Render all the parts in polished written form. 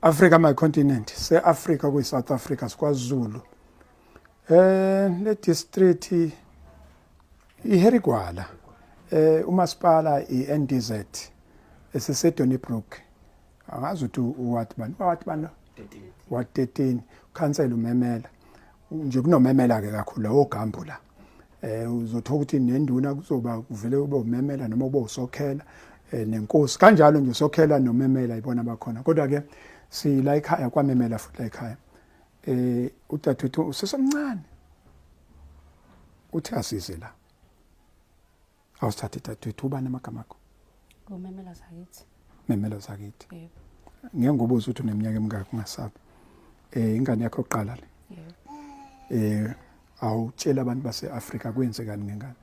Africa my continent se Africa ku South Africa siKwaZulu le district iHerigwala umasipala iNDZ esiseDonnybrook angazi ukuthi wathi bani 13 council umemela nje kunomemela ke kakhulu lawo gambu la uzothola ukuthi nenduna kuzoba kuvele ube umemela noma ube usokhela nenkosi kanjalo nje usokhela nomemela ibona bakhona kodwa ke si la ekhaya kwamemela futhi la ekhaya utathu usesemncane uthi asize la awusithathe tathu ubani amagama akho ngumemela zakithi memela zakithi yebo ngiyangobuza ukuthi uneminyaka emingaki ungasabi ingane yakho oqala le yebo awutshela abantu base-Afrika kwenzekani ngengane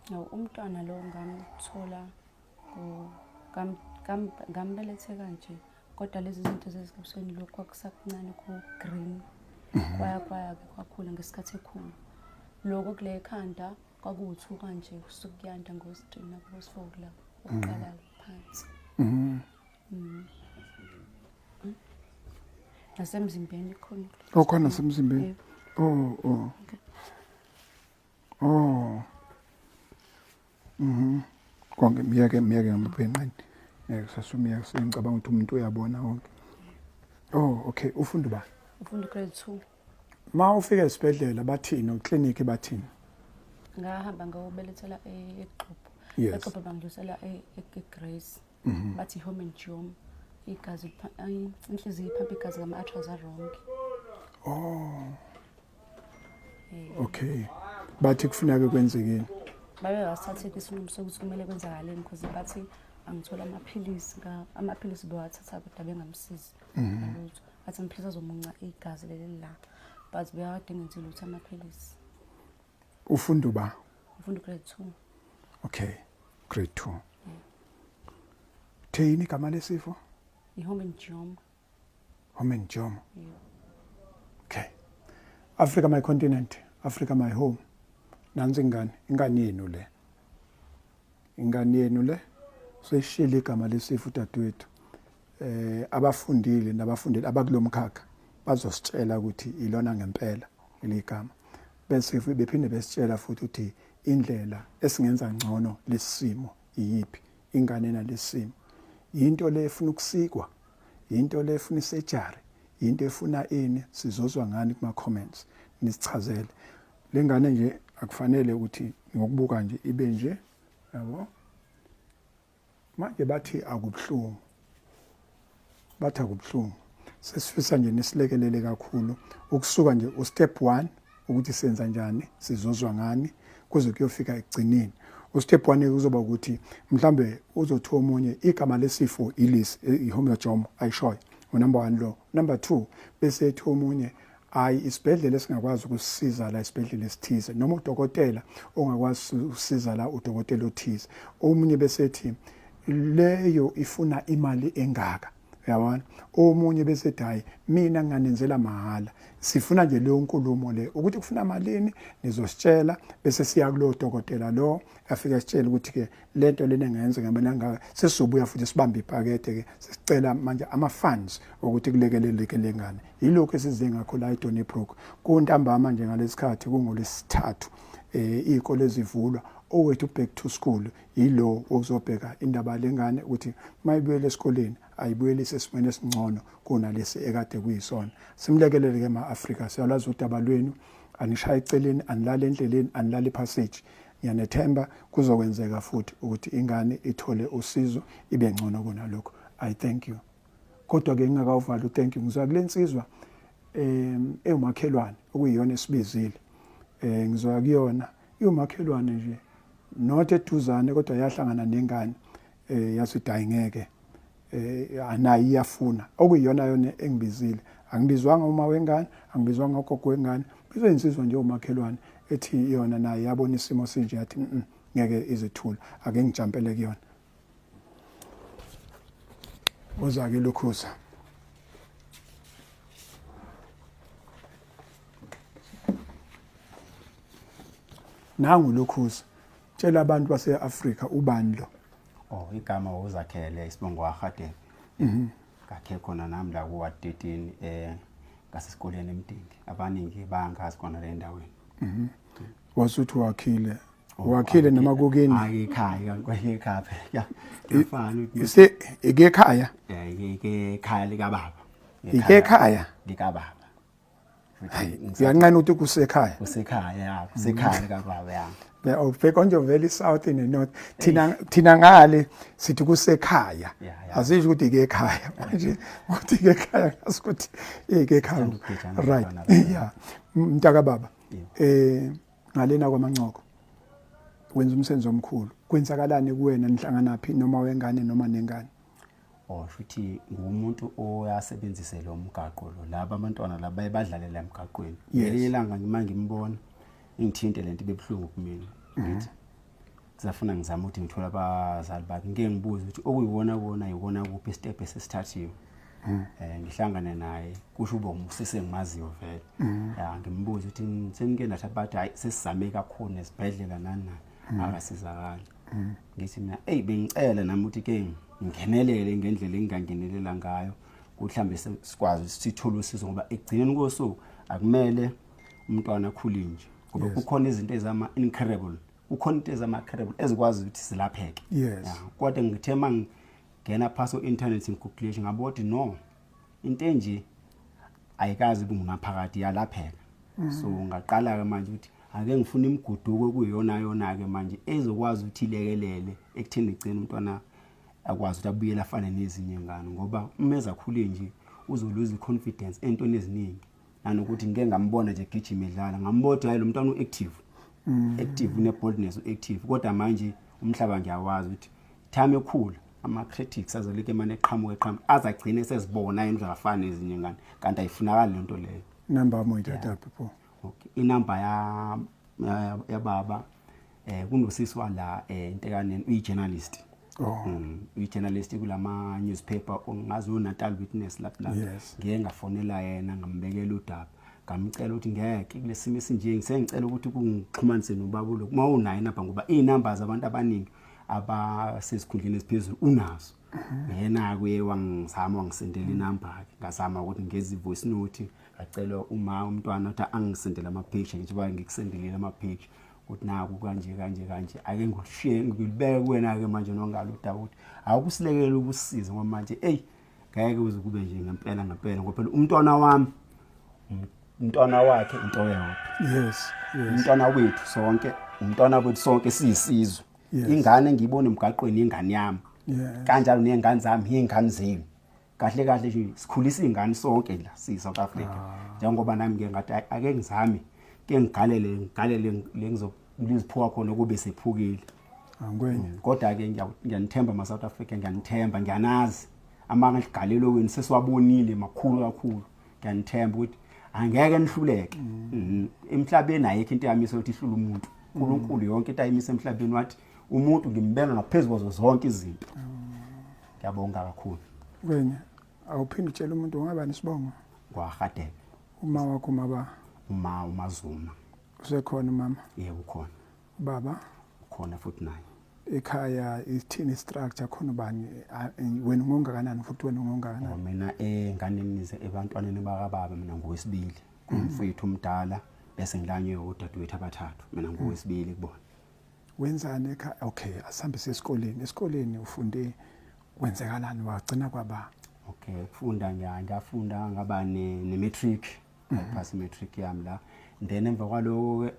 no umntwana lo ngamthola ngambelethe kanje kodwa lezi zinto zesikhathini lokho kwakusakuncane ku green kwaya ke kwakhula ngesikhathi ekhulu lokho kule ekhanda kwakuwuthu kanje kusukuyanda ngosithina ngosifokla uqala phansi nasemzimbeni khona khona semzimbeni konke miyeke ngamaphenqeni sasumiyeke sengicabanga ukuthi umuntu uyabona wonke okay ufunda ba ufunda grade 2 ma ufika esibhedlela bathini eclinic bathini ngahamba ngobelethela eXhopo eXhopo bangidlulisela eGrace bathi home and Jom igazi inhliziyo iphampa igazi ngama ultrasound okay bathi kufuneka kwenzekeni babe wasathe isinqumo sokuthi kumele kwenzakaleni because bathi angithola amaphilisi bewathatha kodwa bengamsizi ngalutho athi amaphilisi azomunca igazi leli la but beyadinga ukuthi lutho amaphilisi ufunda ba ufunda grade 2 okay grade 2 thini igama lesifo ihome and Jom okay Africa my continent Africa my home nansi ingane yenu le seshila igama lesifo dadwethu abafundile nabafundile abakulomkhakha bazositshela ukuthi ilona ngempela leligama bese bephinde besitshela futhi ukuthi indlela esingenza ngcono lesimo yipi ingane nalesimo into le efuna ukusikwa into le efuna isejari into efuna ini sizozwa ngani kuma comments nisichazele lengane nje akufanele ukuthi ngokubuka nje ibe nje yabo manje bathi akubhlungu sesifisa nje nisilekelele kakhulu ukusuka nje step 1 ukuthi senza njani sizozwa ngani kuze kuyofika egcineni step 1 kuzoba ukuthi mhlambe uzothiwa omunye igama lesifo ilisi ihomojom ayishoyo number 1 lo number 2 bese ethi omunye ayi isibhedlela esingakwazi ukusisiza la isibhedlela esithize noma udokotela ongakwazi usiza la udokotela othize omunye bese ethi leyo ifuna imali engaka yabona omunye bese ethi hayi mina nganenzela mahala sifuna nje leyo nkulumo le ukuthi kufuna malini nizositshela bese siya kulo dokotela lo afika sitshela ukuthi ke lento lena engenze ngamalanga sesizobuya futhi sibambe iphakethe ke sicela manje ama funds ukuthi kulekeleleke lengane yilokho esize ngakho la eDonnybrook kuntambama nje ngalesikhathi kungolesithathu izikole ezivulwa owethu back to school yilo okuzobheka indaba lengane ukuthi mayibuyele esikoleni ayibuyele sesimene esingcono kunalesi ekade kuyisona simlekelele ke ma-Afrika siyalazi udaba lwenu anishaya eceleni anilala endleleni anilala ipassage ngiyanethemba kuzokwenzeka futhi ukuthi ingane ithole usizo ibe ngcono kunalokho I thank you kodwa ke ngingakawuvali thank you ngizwa kulensizwa ewumakhelwane okuyiyona esibizile ngizwa kuyona iwumakhelwane nje not eduzane kodwa yahlangana nengane yasithi ayingeke anayi iyafuna okuyiyona yona engibizile angibizwanga uma wengane angibizwanga ugogo wengane bizensizwa nje umakhelwane ethi yona naye yabona isimo sinje yathi ngeke izithula ake ngijampele kuyona uzake lokhuza nangu lokhuza tshela abantu base-Afrika ubani lo igama uzakhele isibongo waHadebe ngakhe khona nami la ku 13 ngasesikoleni eMdingi abaningi bangazi khona le ndaweni wasuthi wakhile noma kukini ekhaya ekhaya phela yafana ise ekhaya ekhaya lika baba ekhaya lika baba uyanqana ukuthi kusekhaya kusekhaya lika baba ya ubheka nje vele south north thina ngale sithi kusekhaya asisho ukuthi ekhaya manje ukuthi ekhaya ngasukuthi ekhaya right yeah mntaka baba ngalena kwamancoko wenza umsebenzi omkhulu kwenzakalani kuwena nihlangana phi noma wengane noma nengane futhi ngumuntu oyasebenzise lo mgaqo lo laba abantwana laba bayadlalela emgaqweni ilanga ngimbona ngithinte lento bebhlungu kumina ngithi ngizafuna ngizama ukuthi ngithola abazali bakhe ngeke ngibuze ukuthi okuyiwona kuphi step esesithathiwe ngihlangane naye kusho uba usesengimaziyo vele ngimbuza ukuthi senike nathi abathi hayi sesizame kakhulu nesibhedlela nani akasizakala ngithi mina bengicela nami ukuthi ke ngingenelele ngendlela engingangenelela ngayo mhlambe sikwazi sithole usizo ngoba egcineni kosuku akumele umntwana akhule nje ngoba kukhona izinto ezama incredible kukhona into ezama incredible ezikwazi ukuthi silapheke kodwa ngithe mangena phaso internet ngigoogle ngabona no into enje ayikazi kungaphakathi yalapheka so ngaqala ke manje ukuthi ake ngifuna imiguduko kuyiyona ke manje ezokwazi ukuthi ilekelele ekutheni igcina umntwana akwazi ukuthi abuyele afane nezinye ingane ngoba umeza khule nje uzoluza iconfidence entweni eziningi nanokuthi ngeke ngambona nje gijima edlala ngambona hayi lo mntwana uactive une boldness uactive kodwa manje umhlaba ngiyawazi ukuthi time ekhula ama critics azolike manje eqhamuka azagcine sezibona yena uzafana nezinye ingane kanti ayifunakala lento leyo number moya people okay inamba ya baba kunosisi wala intekane uyi-journalist uyi-journalist kulama newspaper ongazi uNatal Witness lapha ngeke ngafonela yena ngambekela udaba ngamcela ukuthi ngeke kulesimo esinje ngisengicela ukuthi kungixhumanise nobaba lo uma unayo inamba ngoba inumbers abantu abaningi abasesikhundleni esiphezulu unazo yena kuye wangisendela inamba yakhe ngazama ukuthi ngeze voice note ngacela umntwana ukuthi angisendele ama page ngithi ngikusendelele ama page ukuthi naku kanje ake ngikushiye ngilibeke kuwena ke manje nongalo udaba ukuthi akusilekelela ukusiza ngoba manje ngeke uze kube nje ngempela ngoba phela umntwana wakhe into yodwa umntwana wethu sonke siyisizwe ingane ngiyibona emgaqweni ingane yami kanjalo nezingane zami izingane zenu kahle nje sikhulisa izingane sonke la South Africa njengoba nami ngeke ngathi ake ngizame ke ngigalele ngizophuka khona kube sephukile kodwa ke ngiyanithemba ama South Africa ngiyanazi amanga ligalelo wenu sesiwabonile makhulu kakhulu ngiyanithemba ukuthi angeke nihluleke emhlabeni ayikho into yami ukuthi ihlule umuntu uNkulunkulu yonke into ayimisa emhlabeni wathi umuntu ngimbeka ngaphezulu zonke izinto ngiyabonga kakhulu wena awuphinde utshela umuntu ongaba nesibongo kwaHadebe uma wakho uMazuma usekhona mama yebo ukhona baba ukhona futhi naye ekhaya ithini structure khona bani wena ungongakanani futhi wena ungongakanani mina enganeni ebantwaneni bakababa mina ngowesibili kumfowethu umdala bese ngilanye udadewethu abathathu mina ngowesibili kubona wenzani ekhaya okay asihambise esikoleni ufunde kwenzekalani wagcina kwaba okay ukufunda ngiyafunda ngaba ne matric pass matric yami la then emva kwaloko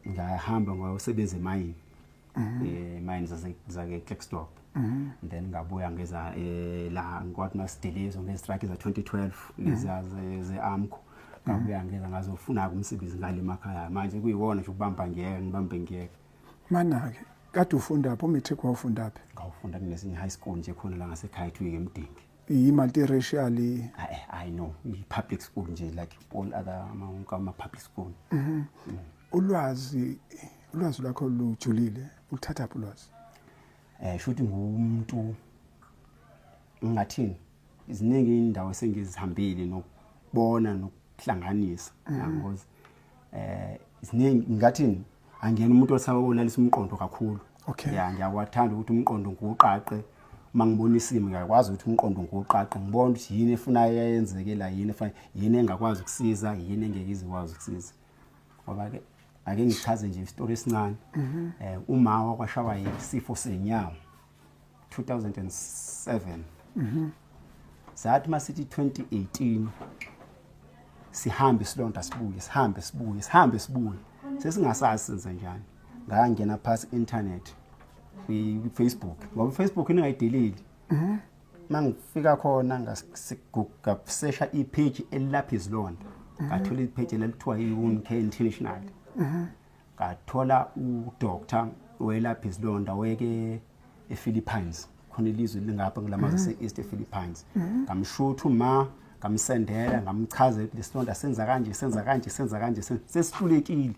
ngahamba ngosebenza emayini mines zake Klerksdorp then ngabuya ngeza la ngikwathi masidilizo ngestrike za 2012 leza ze-AMCO ngabuya ngeza ngazofuna umsebenzi ngale emakhaya manje kuyiwona nje ukubamba ngiyeke mana ke kade ufunda apho matric wafunda aphi ngawufunda kunesinye high school nje khona la ngasekhaya ethuke eMdingi i-multiracial I know i-public school nje like all other ama public school ulwazi lwakho lujulile uthatha phi ulwazi shuthi ngumuntu ngathini iziningi indawo sengizihambile nokubona nokuhlanganisa ngoba iziningi ngathini angiyena umuntu osaba ulalisa umqondo kakhulu okay ngiyawathanda ukuthi umqondo ngiwuqaqe mangibona isimo ngiyakwazi ukuthi umqondo ngoqaqa ngibona ukuthi yini efuna yenzeke la yini engakwazi ukusiza yini engeke izikwazi ukusiza ngoba ke ake ngichaze nje istory esincane uma wakwashawa isifo senyawo 2007 sathi masithi 2018 sihambe silonda sibuye sesingasazi senze njani ngangena phansi internet Facebook ngoba Facebook ingayidelete mangifika khona ngasesha ipage elapha izilonda ngathola ipage elithiwa iWound Care International ngathola udoctor welapha izilonda weke ePhilippines khona ilizwe lingapha ngilamazwe eSeast ePhilippines ngamshutha uma ngamsendela ngamchaza ukuthi lesilonda senza kanje sesihlulekile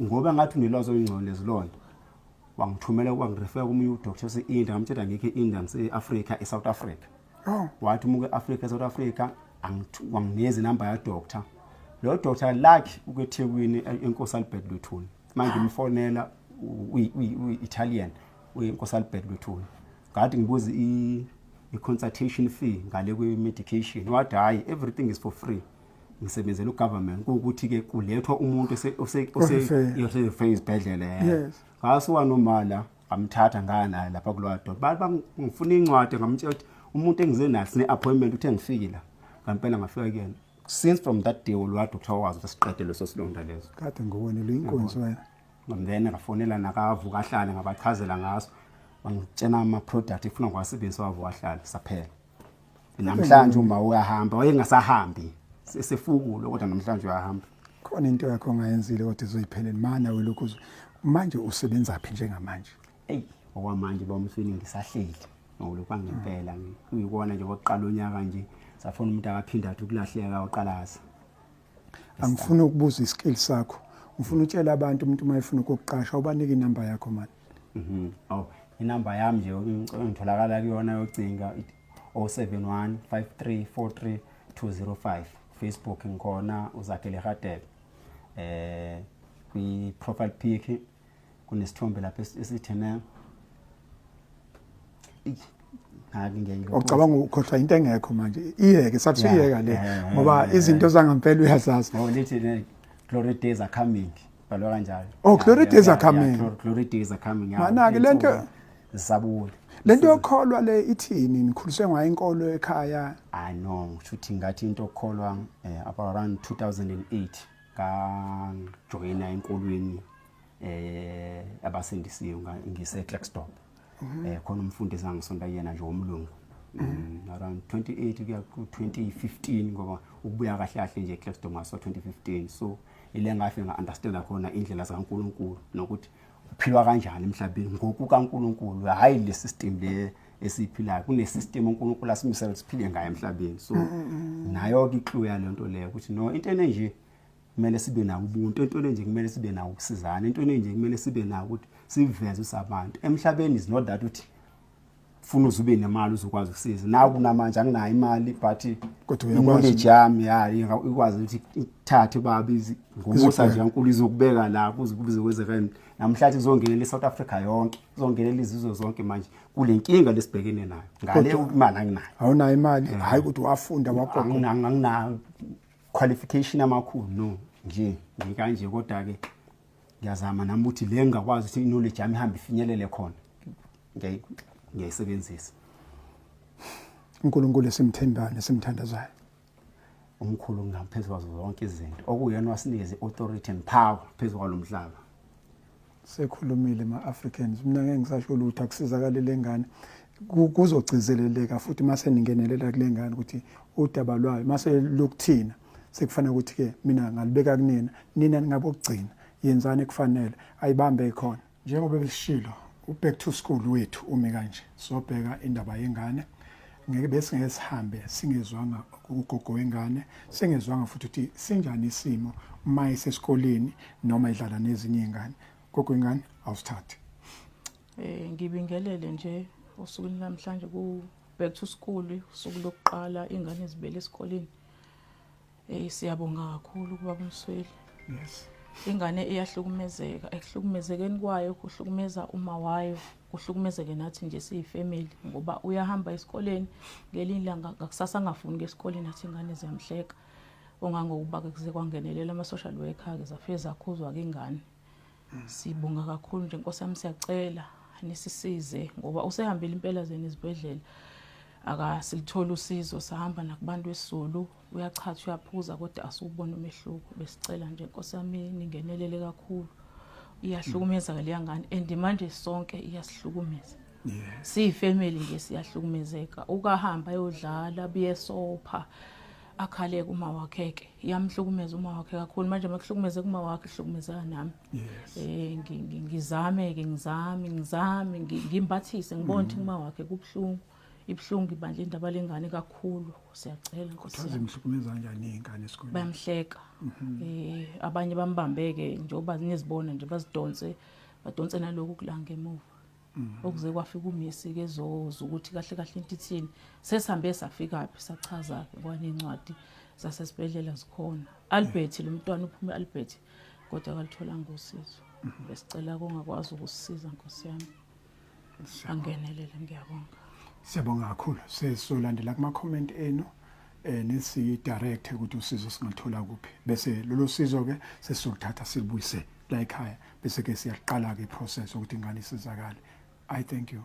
ngoba ngathi unelwazi olungcono lezilonda wangithumela wangirefer komunye udoctor ose-India ngamtshela ngikho e-India ngise-Africa eSouth Africa wathi umuke e-Africa eSouth Africa wanginikeza inamba yadoctor lo doctor lakhe ukweThekwini eNkosi Albert Luthuli manje ngimfonela uyi-Italian uyiNkosi Albert Luthuli ngathi ngibuza i-consultation fee ngale kwe-medication wathi hayi everything is for free ngisebenzela ugovernment ukuthi ke kulethwa umuntu osesibhedlela ngasuka nomala ngamthatha ngana lapha kulowa doctor ngifuna incwadi ngamtshela ukuthi umuntu engize naye sine appointment uthe ngifikile ngempela ngafika kuyena since from that day lo doctor wazi ukuthi siqede leso silonda leso kade ngibonile inkonzo wena ngomdene ngafonela nakavuka ahlale ngabachazela ngaso bangitshena ama product ifuna ngiwasebenzisa wavuka ahlale saphela namhlanje uma uyahamba wayengasahambi sefukulo kodwa namhlanje uyahamba khona into yakho ongayenzile kodwa izoyiphelele mana welokhu manje usebenza phi njengamanje okwamanje bamfini ngisahleli ngolokhu ngempela ngiyibona nje oqala unyaka nje safuna umuntu akaphinda athi ukulahleka oqalaza angifuna ukubuza iskill sakho ngifuna utshela abantu umuntu mayefuna ukuqasha ubanike inamba yakho manje inamba yami nje ngitholakala kuyona yocinga 0715343205 Facebook ngikhona uzakhele Radebe kwi profile pic kunesithombe lapha esithena Ucabanga ukhohlwa into engekho manje iyeke sathi iyeka le ngoba izinto zangampela uyazazi lithi glory days are coming balwa kanjalo glory days are coming glory days are coming mana ke lento sabule lento yokholwa le ithini nikhuliswe ngayo inkolo ekhaya no ngishuthi ngathi into okholwa around 2008 ka joina enkolweni abasindisiwe ngise Klerksdorp khona umfundisi angisonda yena nje omlungu around 28 kuya ku 2015 ngoba ukubuya kahle kahle nje eKlerksdorp ngaso 2015 so ile ngafika nga-understanda khona indlela zikaNkulunkulu nokuthi uphilwa kanjani emhlabeni ngoku kaNkulunkulu hayi le system le esiphilayo kune system uNkulunkulu asimisela siphile ngayo emhlabeni so nayo ke iclue yalento leyo ukuthi no into enje kumele sibe nawo ubuntu into enje kumele sibe nawo ukusizana into enje kumele sibe nawo ukuthi siveze usabantu emhlabeni is not that uthi ufuna uzube nemali uzokwazi ukusiza nawe kunamanje anginayo imali but kodwa uyakwazi jam ikwazi ukuthi ithathe babizi ngomusa nje kaNkulunkulu izokubeka la kuze kwezekene namhlanje kuzongenela eSouth Africa yonke kuzongenela izizwe zonke manje kule nkinga lesibhekene nayo ngale imali anginayo awunayo imali hayi ukuthi wafunda wagogo angina qualification amakhulu no nje ngikanje kodwa ke ngiyazama nami ukuthi le ngakwazi ukuthi knowledge yami ihambe ifinyelele khona ngiyayisebenzisa uNkulunkulu esimthembayo nesimthandazayo umkhulu ngaphezulu kwazo zonke izinto okuyena wasinikeze authority and power phezulu kwalomhlaba sekhulumile ma-Africans mina ngeke ngisasho lutho akusizakale lengane kuzogcizeleleka futhi mase ningenelela kule ngane ukuthi udaba lwayo mase lokuthina sekufanele ukuthi ke mina ngalibeka kunina nina ningabokugcina yenzani kufanele ayibambe ikhona njengoba belishilo back to school wethu umi kanje sobheka indaba yengane ngeke bese ngeke sihambe singezwanga ugogo wengane singezwanga futhi ukuthi sinjani isimo uma isesikoleni noma idlala nezinye izingane gogo wengane awusithathe ngibingelele nje usuku namhlanje ku back to school usuku lokuqala ingane ezibele esikoleni siyabonga kakhulu kuba umsweli yes ingane iyahlukumezeka, ekuhlukumezekeni kwayo kuhlukumeza uma wayo, kuhlukumezeke nathi nje siyifamily ngoba uyahamba esikoleni ngelinye ilanga ngakusasa angafuni ke esikoleni athi ingane ziyamhleka. Ongangokuba ke kuze kwangenelela ama-social worker ke zafike zakhuzwa ke ingane. Sibonga kakhulu nje Nkosi yami, siyacela nisisize ngoba usehambile impela zeni izibhedlela akasilithola usizo, sahamba nakubantu esiZulu, uyachatha uyaphuza kodwa asubona umehluko. Besicela nje Nkosi yami ningenelele kakhulu, iyahlukumeza ke leya ngane and manje sonke iyasihlukumeza. Siyifamily nje siyahlukumezeka, ukahamba ayodlala biyesopha akhale kuma wakhe ke iyamhlukumeza uma wakhe kakhulu. Manje makuhlukumeze kuma wakhe ihlukumezeka nami. Ngizame ke ngizame ngimbathise ngibone ukuthi kuma wakhe kubhlungu, ibhlungu ibandla indaba lengane kakhulu. Siyacela Nkosi yami. Imhlukumeza kanjani ingane esikoleni? Bayamhleka. Abanye bambambeke njengoba nizibona nje badonse naloku kulanga emuva. Okuze kwafika umisi ke ezoza ukuthi kahle kahle into ithini. Sesihambe safika phi sachaza ke kwanencwadi zasesibhedlela zikhona. Albert lo mntwana uphume Albert kodwa akalitholanga usizo. Besicela kongakwazi ukusisiza Nkosi yami. Angenelele ngiyabonga. Siyabonga kakhulu. Sesolandela kuma comment enu nisi direct ukuthi usizo singathola kuphi. Bese lolo sizo ke sesizothatha silibuyise la ekhaya bese ke siyaqala ke process ukuthi ingane isizakale. I thank you.